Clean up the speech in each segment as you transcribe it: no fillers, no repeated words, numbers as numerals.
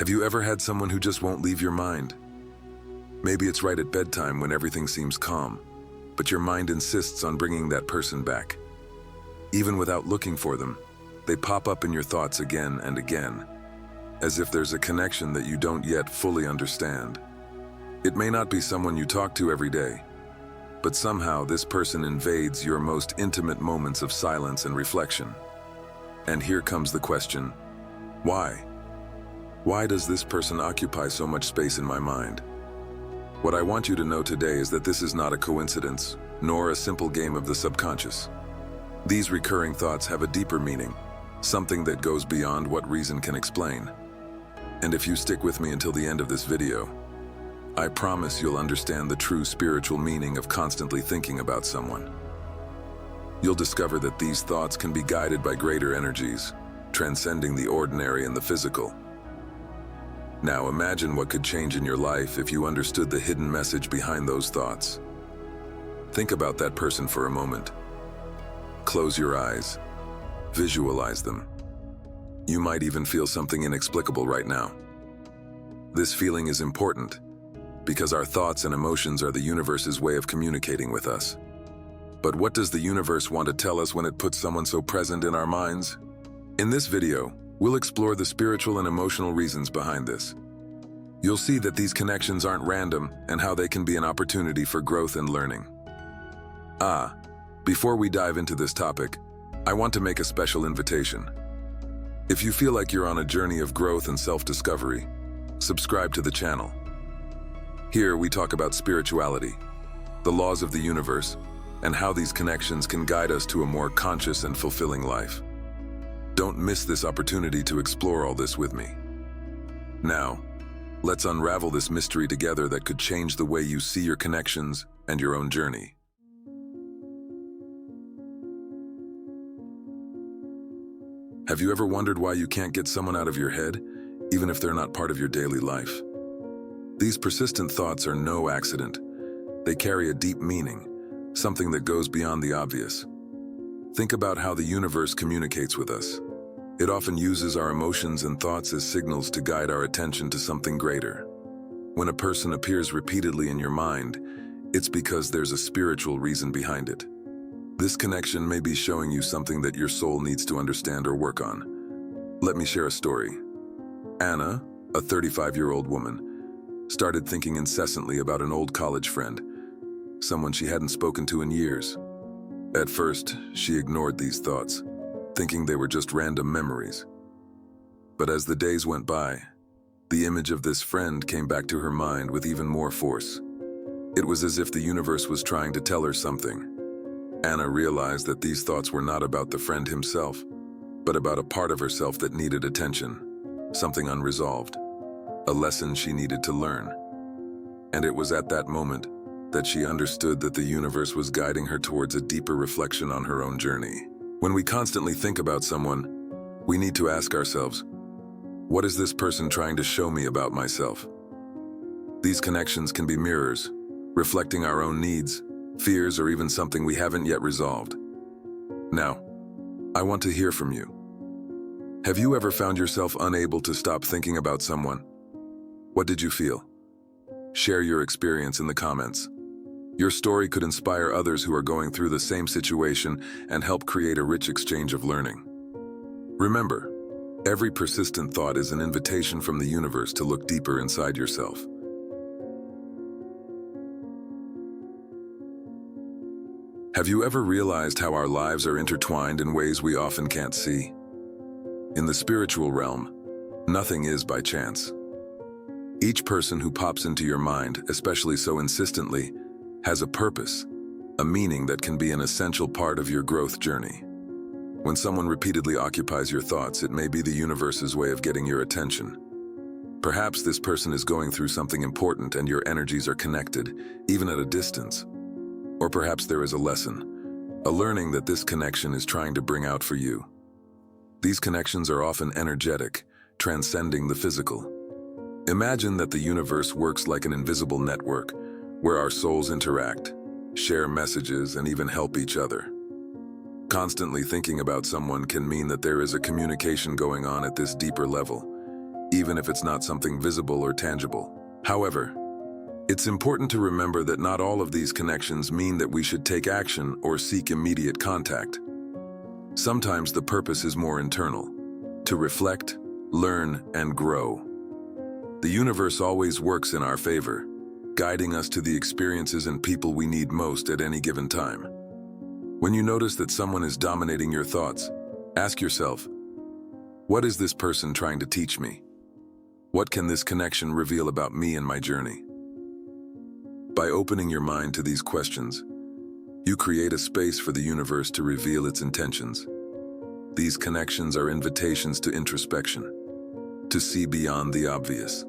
Have you ever had someone who just won't leave your mind? Maybe it's right at bedtime when everything seems calm, but your mind insists on bringing that person back. Even without looking for them, they pop up in your thoughts again and again, as if there's a connection that you don't yet fully understand. It may not be someone you talk to every day, but somehow this person invades your most intimate moments of silence and reflection. And here comes the question, why? Why does this person occupy so much space in my mind? What I want you to know today is that this is not a coincidence, nor a simple game of the subconscious. These recurring thoughts have a deeper meaning, something that goes beyond what reason can explain. And if you stick with me until the end of this video, I promise you'll understand the true spiritual meaning of constantly thinking about someone. You'll discover that these thoughts can be guided by greater energies, transcending the ordinary and the physical. Now imagine what could change in your life if you understood the hidden message behind those thoughts. Think about that person for a moment. Close your eyes. Visualize them. You might even feel something inexplicable right now. This feeling is important because our thoughts and emotions are the universe's way of communicating with us. But what does the universe want to tell us when it puts someone so present in our minds? In this video, we'll explore the spiritual and emotional reasons behind this. You'll see that these connections aren't random and how they can be an opportunity for growth and learning. Before we dive into this topic, I want to make a special invitation. If you feel like you're on a journey of growth and self-discovery, subscribe to the channel. Here we talk about spirituality, the laws of the universe, and how these connections can guide us to a more conscious and fulfilling life. Don't miss this opportunity to explore all this with me. Now, let's unravel this mystery together that could change the way you see your connections and your own journey. Have you ever wondered why you can't get someone out of your head, even if they're not part of your daily life? These persistent thoughts are no accident. They carry a deep meaning, something that goes beyond the obvious. Think about how the universe communicates with us. It often uses our emotions and thoughts as signals to guide our attention to something greater. When a person appears repeatedly in your mind, it's because there's a spiritual reason behind it. This connection may be showing you something that your soul needs to understand or work on. Let me share a story. Anna, a 35-year-old woman, started thinking incessantly about an old college friend, someone she hadn't spoken to in years. At first, she ignored these thoughts, thinking they were just random memories. But as the days went by, the image of this friend came back to her mind with even more force. It was as if the universe was trying to tell her something. Anna realized that these thoughts were not about the friend himself, but about a part of herself that needed attention, something unresolved, a lesson she needed to learn. And it was at that moment that she understood that the universe was guiding her towards a deeper reflection on her own journey. When we constantly think about someone, we need to ask ourselves, what is this person trying to show me about myself? These connections can be mirrors, reflecting our own needs, fears, or even something we haven't yet resolved. Now, I want to hear from you. Have you ever found yourself unable to stop thinking about someone? What did you feel? Share your experience in the comments. Your story could inspire others who are going through the same situation and help create a rich exchange of learning. Remember, every persistent thought is an invitation from the universe to look deeper inside yourself. Have you ever realized how our lives are intertwined in ways we often can't see? In the spiritual realm, nothing is by chance. Each person who pops into your mind, especially so insistently, has a purpose, a meaning that can be an essential part of your growth journey. When someone repeatedly occupies your thoughts, it may be the universe's way of getting your attention. Perhaps this person is going through something important and your energies are connected, even at a distance. Or perhaps there is a lesson, a learning that this connection is trying to bring out for you. These connections are often energetic, transcending the physical. Imagine that the universe works like an invisible network, where our souls interact, share messages, and even help each other. Constantly thinking about someone can mean that there is a communication going on at this deeper level, even if it's not something visible or tangible. However, it's important to remember that not all of these connections mean that we should take action or seek immediate contact. Sometimes the purpose is more internal, to reflect, learn, and grow. The universe always works in our favor, guiding us to the experiences and people we need most at any given time. When you notice that someone is dominating your thoughts, ask yourself, what is this person trying to teach me? What can this connection reveal about me and my journey? By opening your mind to these questions, you create a space for the universe to reveal its intentions. These connections are invitations to introspection, to see beyond the obvious.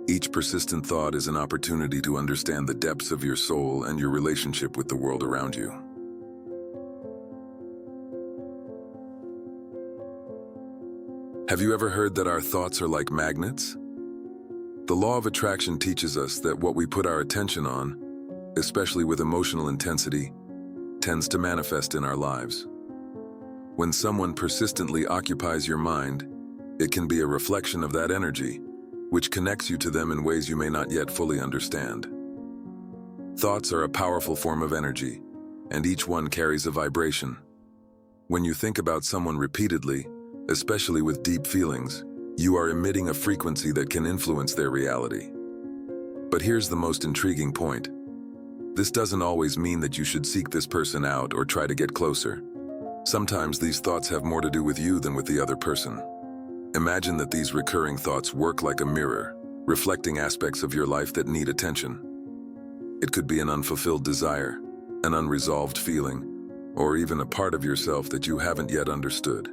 Each persistent thought is an opportunity to understand the depths of your soul and your relationship with the world around you. Have you ever heard that our thoughts are like magnets? The law of attraction teaches us that what we put our attention on, especially with emotional intensity, tends to manifest in our lives. When someone persistently occupies your mind, it can be a reflection of that energy, which connects you to them in ways you may not yet fully understand. Thoughts are a powerful form of energy, and each one carries a vibration. When you think about someone repeatedly, especially with deep feelings, you are emitting a frequency that can influence their reality. But here's the most intriguing point. This doesn't always mean that you should seek this person out or try to get closer. Sometimes these thoughts have more to do with you than with the other person. Imagine that these recurring thoughts work like a mirror, reflecting aspects of your life that need attention. It could be an unfulfilled desire, an unresolved feeling, or even a part of yourself that you haven't yet understood.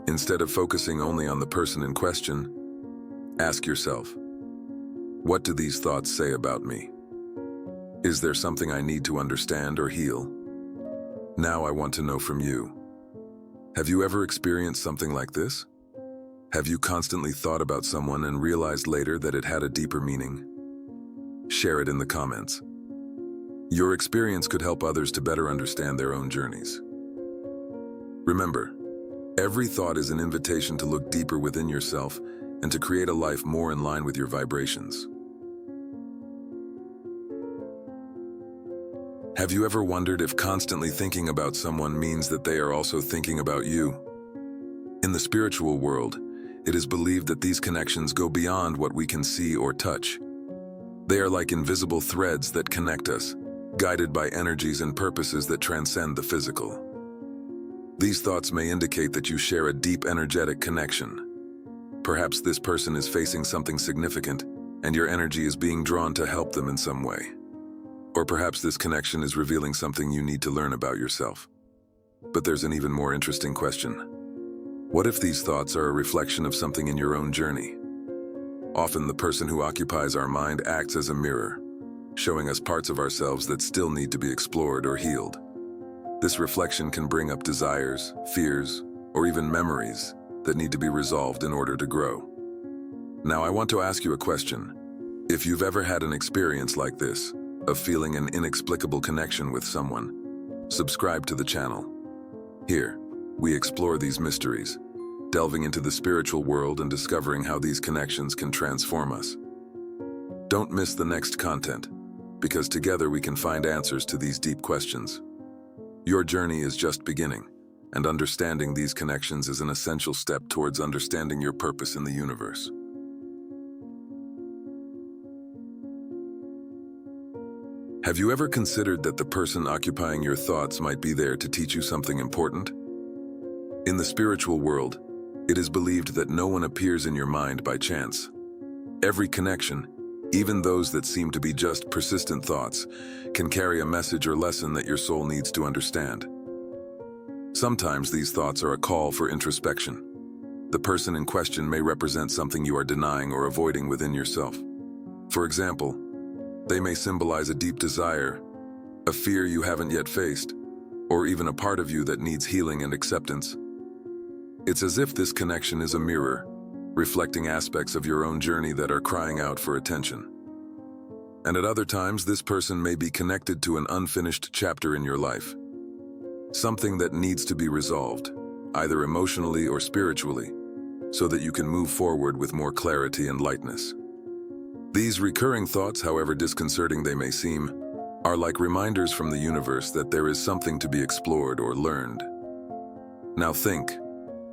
Instead of focusing only on the person in question, ask yourself, what do these thoughts say about me? Is there something I need to understand or heal? Now I want to know from you. Have you ever experienced something like this? Have you constantly thought about someone and realized later that it had a deeper meaning? Share it in the comments. Your experience could help others to better understand their own journeys. Remember, every thought is an invitation to look deeper within yourself and to create a life more in line with your vibrations. Have you ever wondered if constantly thinking about someone means that they are also thinking about you? In the spiritual world, it is believed that these connections go beyond what we can see or touch. They are like invisible threads that connect us, guided by energies and purposes that transcend the physical. These thoughts may indicate that you share a deep energetic connection. Perhaps this person is facing something significant, and your energy is being drawn to help them in some way. Or perhaps this connection is revealing something you need to learn about yourself. But there's an even more interesting question. What if these thoughts are a reflection of something in your own journey? Often the person who occupies our mind acts as a mirror, showing us parts of ourselves that still need to be explored or healed. This reflection can bring up desires, fears, or even memories that need to be resolved in order to grow. Now I want to ask you a question. If you've ever had an experience like this, of feeling an inexplicable connection with someone, subscribe to the channel. Here, we explore these mysteries, delving into the spiritual world and discovering how these connections can transform us. Don't miss the next content, because together we can find answers to these deep questions. Your journey is just beginning, and understanding these connections is an essential step towards understanding your purpose in the universe. Have you ever considered that the person occupying your thoughts might be there to teach you something important? In the spiritual world, it is believed that no one appears in your mind by chance. Every connection, even those that seem to be just persistent thoughts, can carry a message or lesson that your soul needs to understand. Sometimes these thoughts are a call for introspection. The person in question may represent something you are denying or avoiding within yourself. For example, they may symbolize a deep desire, a fear you haven't yet faced, or even a part of you that needs healing and acceptance. It's as if this connection is a mirror, reflecting aspects of your own journey that are crying out for attention. And at other times, this person may be connected to an unfinished chapter in your life, something that needs to be resolved, either emotionally or spiritually. so that you can move forward with more clarity and lightness. These recurring thoughts, however disconcerting they may seem, are like reminders from the universe that there is something to be explored or learned. Now think,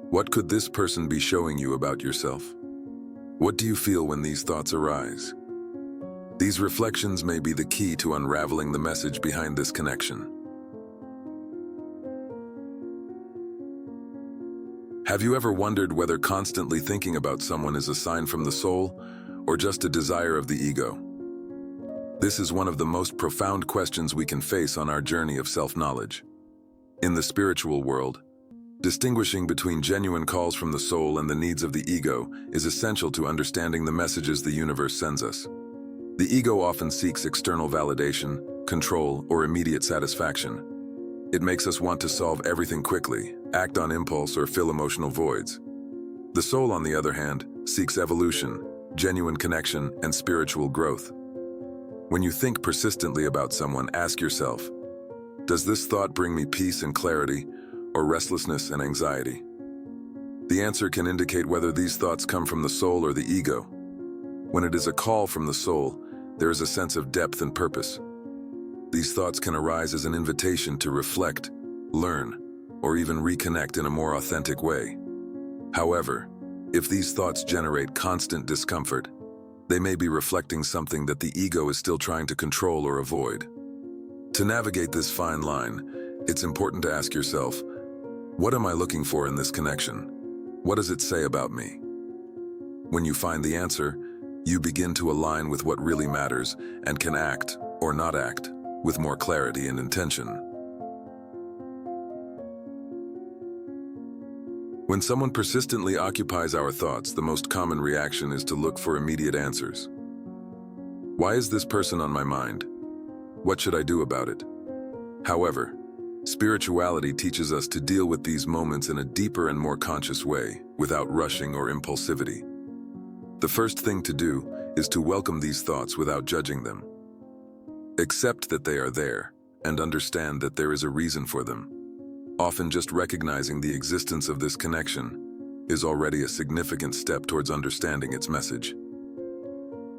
what could this person be showing you about yourself? What do you feel when these thoughts arise? These reflections may be the key to unraveling the message behind this connection. Have you ever wondered whether constantly thinking about someone is a sign from the soul or just a desire of the ego? This is one of the most profound questions we can face on our journey of self-knowledge. In the spiritual world, distinguishing between genuine calls from the soul and the needs of the ego is essential to understanding the messages the universe sends us. The ego often seeks external validation, control, or immediate satisfaction. It makes us want to solve everything quickly, act on impulse, or fill emotional voids. The soul, on the other hand, seeks evolution, genuine connection, and spiritual growth. When you think persistently about someone, ask yourself, does this thought bring me peace and clarity, or restlessness and anxiety? The answer can indicate whether these thoughts come from the soul or the ego. When it is a call from the soul, there is a sense of depth and purpose. These thoughts can arise as an invitation to reflect, learn, or even reconnect in a more authentic way. However, if these thoughts generate constant discomfort, they may be reflecting something that the ego is still trying to control or avoid. To navigate this fine line, it's important to ask yourself, what am I looking for in this connection? What does it say about me? When you find the answer, you begin to align with what really matters and can act, or not act, with more clarity and intention. When someone persistently occupies our thoughts, the most common reaction is to look for immediate answers. Why is this person on my mind? What should I do about it? However, spirituality teaches us to deal with these moments in a deeper and more conscious way, without rushing or impulsivity. The first thing to do is to welcome these thoughts without judging them. Accept that they are there, and understand that there is a reason for them. Often just recognizing the existence of this connection is already a significant step towards understanding its message.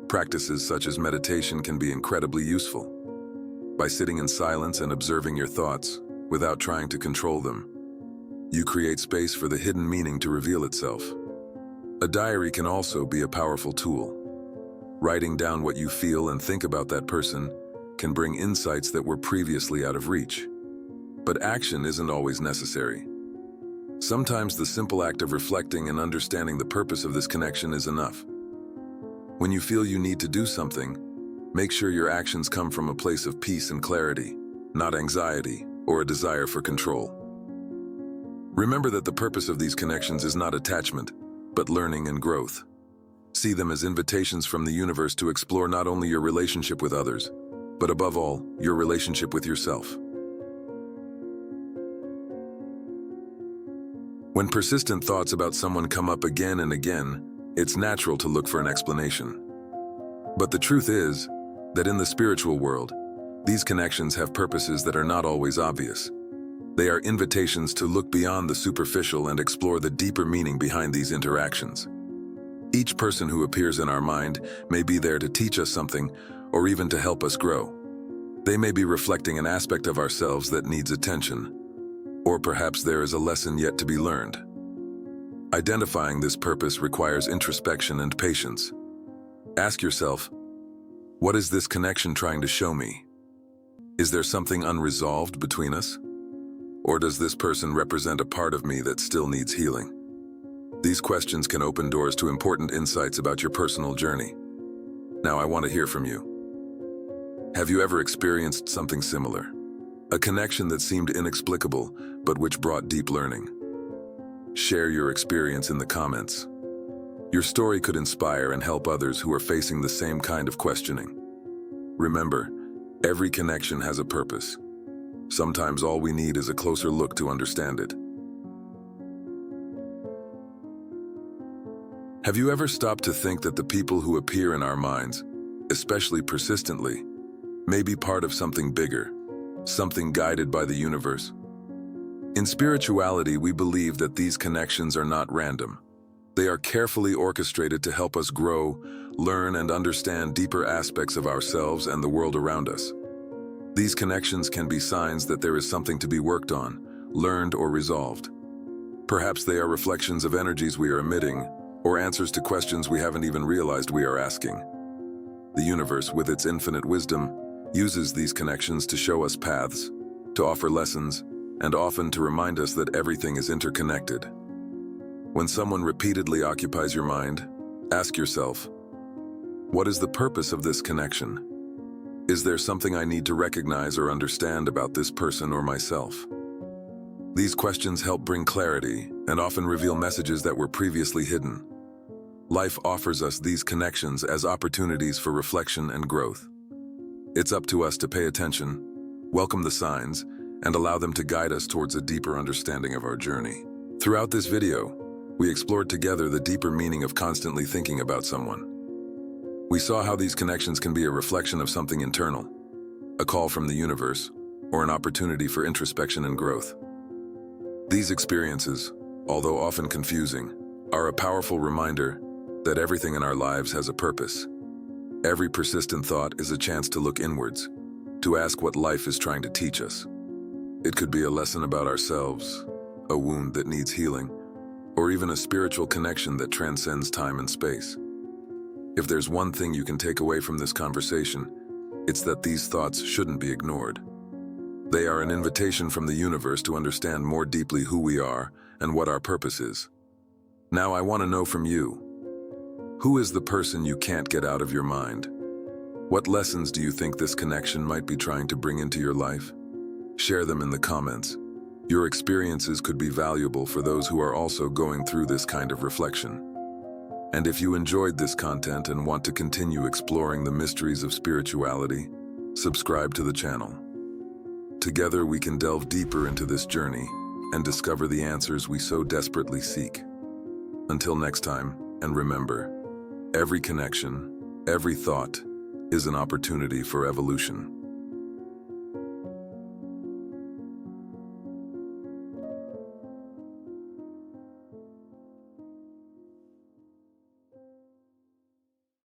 Practices such as meditation can be incredibly useful. By sitting in silence and observing your thoughts, without trying to control them, you create space for the hidden meaning to reveal itself. A diary can also be a powerful tool. Writing down what you feel and think about that person can bring insights that were previously out of reach. But action isn't always necessary. Sometimes the simple act of reflecting and understanding the purpose of this connection is enough. When you feel you need to do something, make sure your actions come from a place of peace and clarity, not anxiety or a desire for control. Remember that the purpose of these connections is not attachment, but learning and growth. See them as invitations from the universe to explore not only your relationship with others, but above all, your relationship with yourself. When persistent thoughts about someone come up again and again, it's natural to look for an explanation. But the truth is that in the spiritual world, these connections have purposes that are not always obvious. They are invitations to look beyond the superficial and explore the deeper meaning behind these interactions. Each person who appears in our mind may be there to teach us something or even to help us grow. They may be reflecting an aspect of ourselves that needs attention, or perhaps there is a lesson yet to be learned. Identifying this purpose requires introspection and patience. Ask yourself, what is this connection trying to show me? Is there something unresolved between us? Or does this person represent a part of me that still needs healing? These questions can open doors to important insights about your personal journey. Now I want to hear from you. Have you ever experienced something similar? A connection that seemed inexplicable, but which brought deep learning? Share your experience in the comments. Your story could inspire and help others who are facing the same kind of questioning. Remember, every connection has a purpose. Sometimes all we need is a closer look to understand it. Have you ever stopped to think that the people who appear in our minds, especially persistently, may be part of something bigger, something guided by the universe? In spirituality, we believe that these connections are not random. They are carefully orchestrated to help us grow, learn, and understand deeper aspects of ourselves and the world around us. These connections can be signs that there is something to be worked on, learned, or resolved. Perhaps they are reflections of energies we are emitting, or answers to questions we haven't even realized we are asking. The universe, with its infinite wisdom, uses these connections to show us paths, to offer lessons, and often to remind us that everything is interconnected. When someone repeatedly occupies your mind, ask yourself, what is the purpose of this connection? Is there something I need to recognize or understand about this person or myself? These questions help bring clarity and often reveal messages that were previously hidden. Life offers us these connections as opportunities for reflection and growth. It's up to us to pay attention, welcome the signs, and allow them to guide us towards a deeper understanding of our journey. Throughout this video, we explored together the deeper meaning of constantly thinking about someone. We saw how these connections can be a reflection of something internal, a call from the universe, or an opportunity for introspection and growth. These experiences, although often confusing, are a powerful reminder that everything in our lives has a purpose. Every persistent thought is a chance to look inwards, to ask what life is trying to teach us. It could be a lesson about ourselves, a wound that needs healing, or even a spiritual connection that transcends time and space. If there's one thing you can take away from this conversation, it's that these thoughts shouldn't be ignored. They are an invitation from the universe to understand more deeply who we are and what our purpose is. Now I want to know from you, who is the person you can't get out of your mind? What lessons do you think this connection might be trying to bring into your life? Share them in the comments. Your experiences could be valuable for those who are also going through this kind of reflection. And if you enjoyed this content and want to continue exploring the mysteries of spirituality, subscribe to the channel. Together we can delve deeper into this journey and discover the answers we so desperately seek. Until next time, and remember, every connection, every thought is an opportunity for evolution.